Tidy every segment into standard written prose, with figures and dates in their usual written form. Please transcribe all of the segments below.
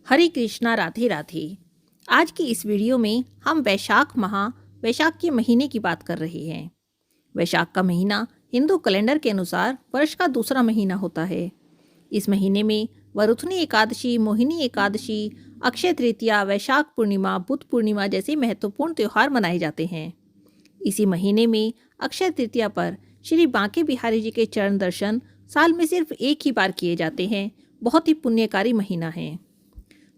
हरे कृष्णा, राधे राधे। आज की इस वीडियो में हम वैशाख के महीने की बात कर रहे हैं। वैशाख का महीना हिंदू कैलेंडर के अनुसार वर्ष का दूसरा महीना होता है। इस महीने में वरुथनी एकादशी, मोहिनी एकादशी, अक्षय तृतीया, वैशाख पूर्णिमा, बुद्ध पूर्णिमा जैसे महत्वपूर्ण त्यौहार मनाए जाते हैं। इसी महीने में अक्षय तृतीया पर श्री बांके बिहारी जी के चरण दर्शन साल में सिर्फ एक ही बार किए जाते हैं। बहुत ही पुण्यकारी महीना है।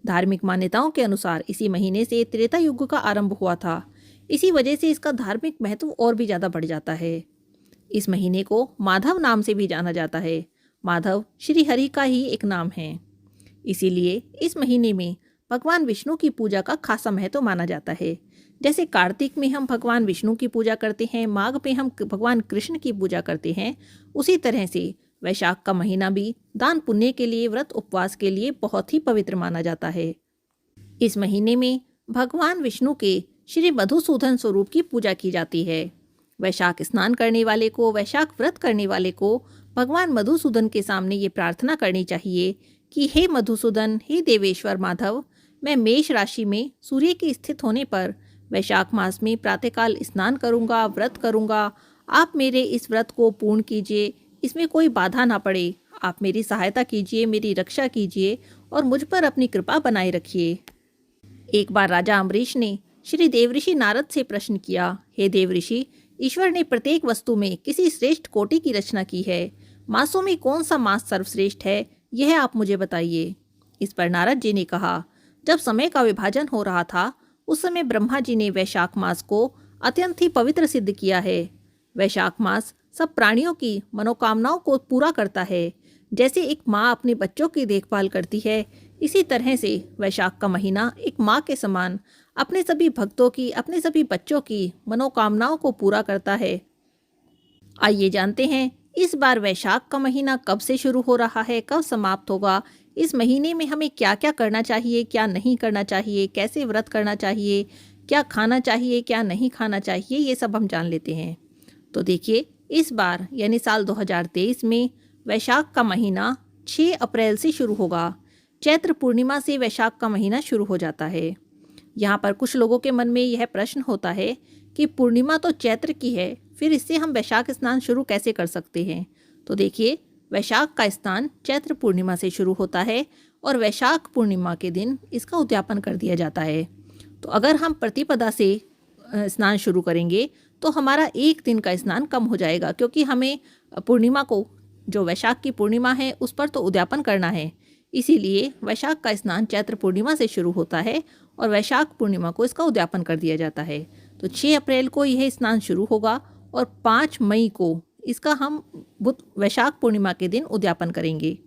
धार्मिक मान्यताओं के अनुसार इसी महीने से त्रेता युग का आरंभ हुआ था। इसी वजह से इसका धार्मिक महत्व और भी ज़्यादा बढ़ जाता है। इस महीने को माधव नाम से भी जाना जाता है। माधव श्री हरि का ही एक नाम है। इसीलिए इस महीने में भगवान विष्णु की पूजा का खासा महत्व माना जाता है। जैसे कार्तिक में हम भगवान विष्णु की पूजा करते हैं, माघ में हम भगवान कृष्ण की पूजा करते हैं, उसी तरह से वैशाख का महीना भी दान पुण्य के लिए, व्रत उपवास के लिए बहुत ही पवित्र माना जाता है। इस महीने में भगवान विष्णु के श्री मधुसूदन स्वरूप की पूजा की जाती है। वैशाख स्नान करने वाले को, वैशाख व्रत करने वाले को भगवान मधुसूदन के सामने ये प्रार्थना करनी चाहिए कि हे मधुसूदन, हे देवेश्वर माधव, मैं मेष राशि में सूर्य के स्थित होने पर वैशाख मास में प्रातःकाल स्नान करूंगा, व्रत करूंगा। आप मेरे इस व्रत को पूर्ण कीजिए, इसमें कोई बाधा ना पड़े। आप मेरी सहायता कीजिए, मेरी रक्षा कीजिए और मुझ पर अपनी कृपा बनाए रखिए। एक बार राजा अम्बरीश ने श्री देवऋषि नारद से प्रश्न किया, हे देवऋषि, ईश्वर ने प्रत्येक वस्तु में किसी श्रेष्ठ कोटि की रचना की है। मासों में कौन सा मास सर्वश्रेष्ठ है, यह आप मुझे बताइए। इस पर नारद जी ने कहा, जब समय का विभाजन हो रहा था उस समय ब्रह्मा जी ने वैशाख मास को अत्यंत ही पवित्र सिद्ध किया है। वैशाख मास सब प्राणियों की मनोकामनाओं को पूरा करता है। जैसे एक माँ अपने बच्चों की देखभाल करती है, इसी तरह से वैशाख का महीना एक माँ के समान अपने सभी भक्तों की, अपने सभी बच्चों की मनोकामनाओं को पूरा करता है। आइए जानते हैं इस बार वैशाख का महीना कब से शुरू हो रहा है, कब समाप्त होगा। इस महीने में हमें क्या क्या करना चाहिए, क्या नहीं करना चाहिए, कैसे व्रत करना चाहिए, क्या खाना चाहिए, क्या नहीं खाना चाहिए, ये सब हम जान लेते हैं। तो देखिए, इस बार यानी साल 2023 में वैशाख का महीना 6 अप्रैल से शुरू होगा। चैत्र पूर्णिमा से वैशाख का महीना शुरू हो जाता है। यहाँ पर कुछ लोगों के मन में यह प्रश्न होता है कि पूर्णिमा तो चैत्र की है, फिर इससे हम वैशाख स्नान शुरू कैसे कर सकते हैं। तो देखिए, वैशाख का स्नान चैत्र पूर्णिमा से शुरू होता है और वैशाख पूर्णिमा के दिन इसका उद्यापन कर दिया जाता है। तो अगर हम प्रतिपदा से स्नान शुरू करेंगे तो हमारा एक दिन का स्नान कम हो जाएगा, क्योंकि हमें पूर्णिमा को, जो वैशाख की पूर्णिमा है, उस पर तो उद्यापन करना है। इसीलिए वैशाख का स्नान चैत्र पूर्णिमा से शुरू होता है और वैशाख पूर्णिमा को इसका उद्यापन कर दिया जाता है। तो 6 अप्रैल को यह स्नान शुरू होगा और 5 मई को इसका हम वैशाख पूर्णिमा के दिन उद्यापन करेंगे।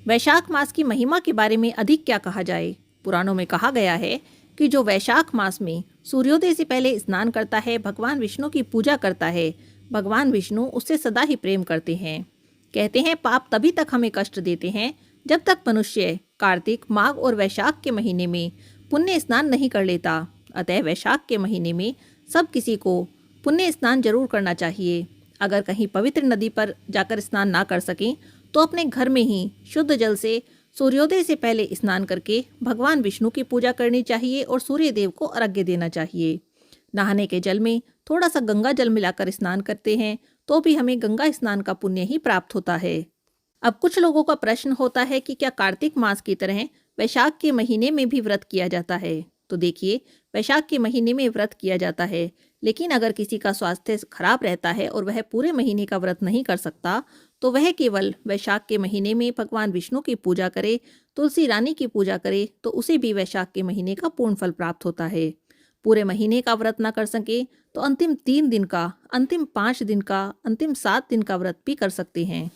वैशाख मास की महिमा के बारे में अधिक क्या कहा जाए। पुराणों में कहा गया है कि जो वैशाख मास में सूर्योदय से पहले स्नान करता है, भगवान विष्णु की पूजा करता है, भगवान विष्णु उससे सदा ही प्रेम करते हैं। कहते हैं पाप तभी तक हमें कष्ट देते हैं जब तक मनुष्य कार्तिक, माघ और वैशाख के महीने में पुण्य स्नान नहीं कर लेता। अतः वैशाख के महीने में सब किसी को पुण्य स्नान जरूर करना चाहिए। अगर कहीं पवित्र नदी पर जाकर स्नान ना कर सकें तो अपने घर में ही शुद्ध जल से सूर्योदय से पहले स्नान करके भगवान विष्णु की पूजा करनी चाहिए और सूर्य देव को अर्घ्य देना चाहिए। नहाने के जल में थोड़ा सा गंगा जल मिलाकर स्नान करते हैं तो भी हमें गंगा स्नान का पुण्य ही प्राप्त होता है। अब कुछ लोगों का प्रश्न होता है कि क्या कार्तिक मास की तरह वैशाख के महीने में भी व्रत किया जाता है। तो देखिए, वैशाख के महीने में व्रत किया जाता है, लेकिन अगर किसी का स्वास्थ्य खराब रहता है और वह पूरे महीने का व्रत नहीं कर सकता तो वह केवल वैशाख के महीने में भगवान विष्णु की पूजा करे, तुलसी रानी की पूजा करे, तो उसे भी वैशाख के महीने का पूर्ण फल प्राप्त होता है। पूरे महीने का व्रत ना कर सके तो अंतिम 3 दिन का, अंतिम 5 दिन का, अंतिम 7 दिन का व्रत भी कर सकते हैं।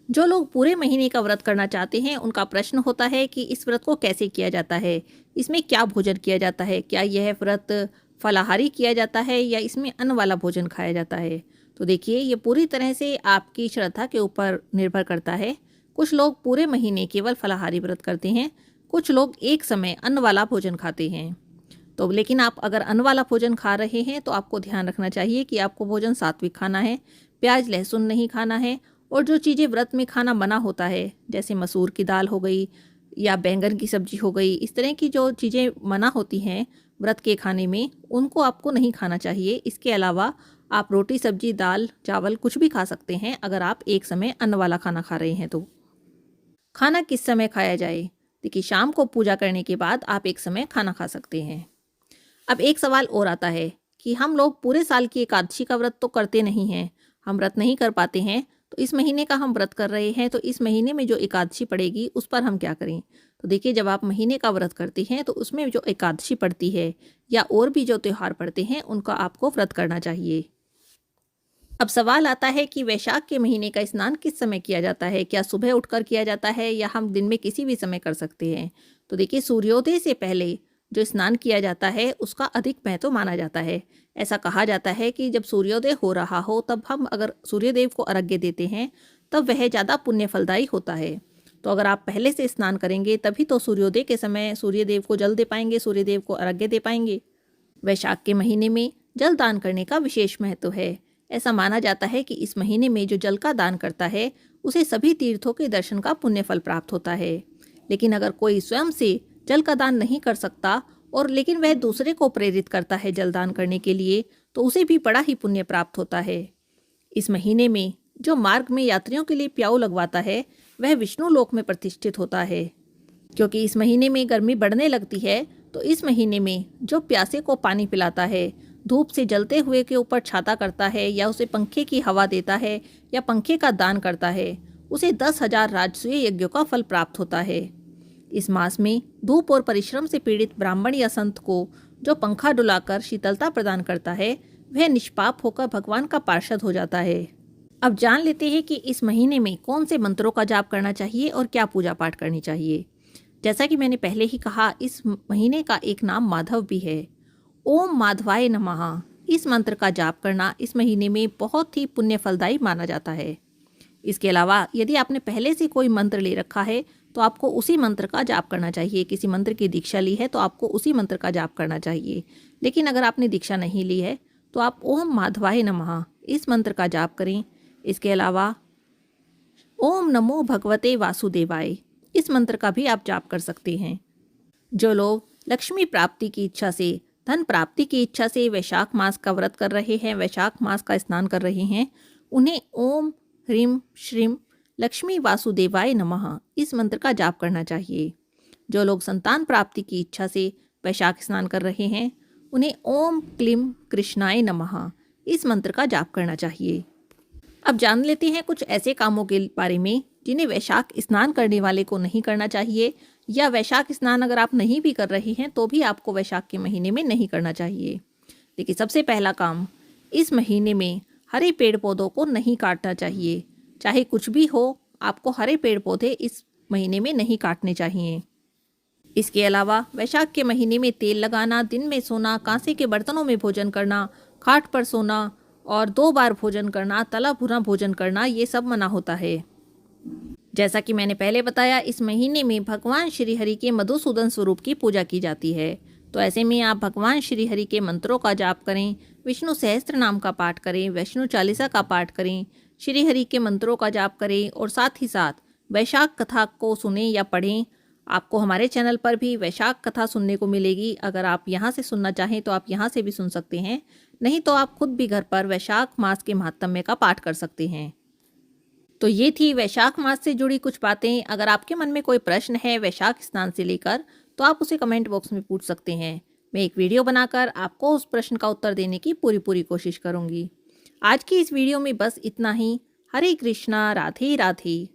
जो लोग पूरे महीने का व्रत करना चाहते हैं उनका प्रश्न होता है कि इस व्रत को कैसे किया जाता है, इसमें क्या भोजन किया जाता है, क्या यह व्रत फलाहारी किया जाता है या इसमें अन्न वाला भोजन खाया जाता है। तो देखिए, ये पूरी तरह से आपकी श्रद्धा के ऊपर निर्भर करता है। कुछ लोग पूरे महीने केवल फलाहारी व्रत करते हैं, कुछ लोग एक समय अन्न वाला भोजन खाते हैं। तो लेकिन आप अगर अन्न वाला भोजन खा रहे हैं तो आपको ध्यान रखना चाहिए कि आपको भोजन सात्विक खाना है, प्याज लहसुन नहीं खाना है, और जो चीज़ें व्रत में खाना मना होता है, जैसे मसूर की दाल हो गई, या बैंगन की सब्जी हो गई, इस तरह की जो चीज़ें मना होती हैं व्रत के खाने में, उनको आपको नहीं खाना चाहिए। इसके अलावा आप रोटी, सब्जी, दाल, चावल कुछ भी खा सकते हैं अगर आप एक समय अन्न वाला खाना खा रहे हैं तो। खाना किस समय खाया जाए? देखिए, शाम को पूजा करने के बाद आप एक समय खाना खा सकते हैं। अब एक सवाल और आता है कि हम लोग पूरे साल की एकादशी का व्रत तो करते नहीं हैं, हम व्रत नहीं कर पाते हैं, तो इस महीने का हम व्रत कर रहे हैं, तो इस महीने में जो एकादशी पड़ेगी उस पर हम क्या करें? तो देखिए, जब आप महीने का व्रत करते हैं तो उसमें जो एकादशी पड़ती है या और भी जो त्यौहार पड़ते हैं उनका आपको व्रत करना चाहिए। अब सवाल आता है कि वैशाख के महीने का स्नान किस समय किया जाता है? क्या सुबह उठकर किया जाता है या हम दिन में किसी भी समय कर सकते हैं? तो देखिए, सूर्योदय से पहले जो स्नान किया जाता है उसका अधिक महत्व माना जाता है। ऐसा कहा जाता है कि जब सूर्योदय हो रहा हो तब हम अगर सूर्यदेव को अर्घ्य देते हैं तब वह ज़्यादा पुण्य फलदायी होता है। तो अगर आप पहले से स्नान करेंगे तभी तो सूर्योदय के समय सूर्यदेव को जल दे पाएंगे, सूर्यदेव को अर्घ्य दे पाएंगे। वैशाख के महीने में जल दान करने का विशेष महत्व है। ऐसा माना जाता है कि इस महीने में जो जल का दान करता है उसे सभी तीर्थों के दर्शन का पुण्य फल प्राप्त होता है। लेकिन अगर कोई स्वयं से जल का दान नहीं कर सकता और लेकिन वह दूसरे को प्रेरित करता है जल दान करने के लिए, तो उसे भी बड़ा ही पुण्य प्राप्त होता है। इस महीने में जो मार्ग में यात्रियों के लिए प्याऊ लगवाता है वह विष्णु लोक में प्रतिष्ठित होता है। क्योंकि इस महीने में गर्मी बढ़ने लगती है, तो इस महीने में जो प्यासे को पानी पिलाता है, धूप से जलते हुए के ऊपर छाता करता है या उसे पंखे की हवा देता है या पंखे का दान करता है, उसे 10,000 राजसूय यज्ञों का फल प्राप्त होता है। इस मास में धूप और परिश्रम से पीड़ित ब्राह्मण या संत को जो पंखा डुलाकर शीतलता प्रदान करता है वह निष्पाप होकर भगवान का पार्षद हो जाता है। अब जान लेते हैं कि इस महीने में कौन से मंत्रों का जाप करना चाहिए और क्या पूजा पाठ करनी चाहिए। जैसा कि मैंने पहले ही कहा, इस महीने का एक नाम माधव भी है। ओम माधवाय नमः इस मंत्र का जाप करना इस महीने में बहुत ही पुण्य फलदायी माना जाता है। इसके अलावा यदि आपने पहले से कोई मंत्र ले रखा है तो आपको उसी मंत्र का जाप करना चाहिए। किसी मंत्र की दीक्षा ली है तो आपको उसी मंत्र का जाप करना चाहिए। लेकिन अगर आपने दीक्षा नहीं ली है तो आप ओम माधवाय नमः इस मंत्र का जाप करें। इसके अलावा ओम नमो भगवते वासुदेवाय इस मंत्र का भी आप जाप कर सकते हैं। जो लोग लक्ष्मी प्राप्ति की इच्छा से, धन प्राप्ति की इच्छा से वैशाख मास का व्रत कर रहे हैं, वैशाख मास का स्नान कर रहे हैं, उन्हें ओम ह्रीम श्रीम लक्ष्मी वासुदेवाय नमः इस मंत्र का जाप करना चाहिए। जो लोग संतान प्राप्ति की इच्छा से वैशाख स्नान कर रहे हैं, उन्हें ओम क्लीम कृष्णाय नमः इस मंत्र का जाप करना चाहिए। अब जान लेते हैं कुछ ऐसे कामों के बारे में जिन्हें वैशाख स्नान करने वाले को नहीं करना चाहिए, या वैशाख स्नान अगर आप नहीं भी कर रहे हैं तो भी आपको वैशाख के महीने में नहीं करना चाहिए। देखिए, सबसे पहला काम, इस महीने में हरे पेड़ पौधों को नहीं काटना चाहिए। चाहे कुछ भी हो, आपको हरे पेड़ पौधे इस महीने में नहीं काटने चाहिए। इसके अलावा वैशाख के महीने में तेल लगाना, दिन में सोना, कांसे के बर्तनों में भोजन करना, खाट पर सोना और 2 बार भोजन करना, तला भुना भोजन करना, ये सब मना होता है। जैसा कि मैंने पहले बताया, इस महीने में भगवान श्री हरि के मधुसूदन स्वरूप की पूजा की जाती है। तो ऐसे में आप भगवान श्री हरि के मंत्रों का जाप करें, विष्णु सहस्त्र नाम का पाठ करें, विष्णु चालीसा का पाठ करें, श्री हरि के मंत्रों का जाप करें और साथ ही साथ वैशाख कथा को सुने या पढ़ें। आपको हमारे चैनल पर भी वैशाख कथा सुनने को मिलेगी। अगर आप यहाँ से सुनना चाहें तो आप यहाँ से भी सुन सकते हैं, नहीं तो आप खुद भी घर पर वैशाख मास के महात्म्य का पाठ कर सकते हैं। तो ये थी वैशाख मास से जुड़ी कुछ बातें। अगर आपके मन में कोई प्रश्न है वैशाख स्नान से लेकर तो आप उसे कमेंट बॉक्स में पूछ सकते हैं। मैं एक वीडियो बनाकर आपको उस प्रश्न का उत्तर देने की पूरी कोशिश करूँगी। आज की इस वीडियो में बस इतना ही। हरे कृष्णा, राधे राधे।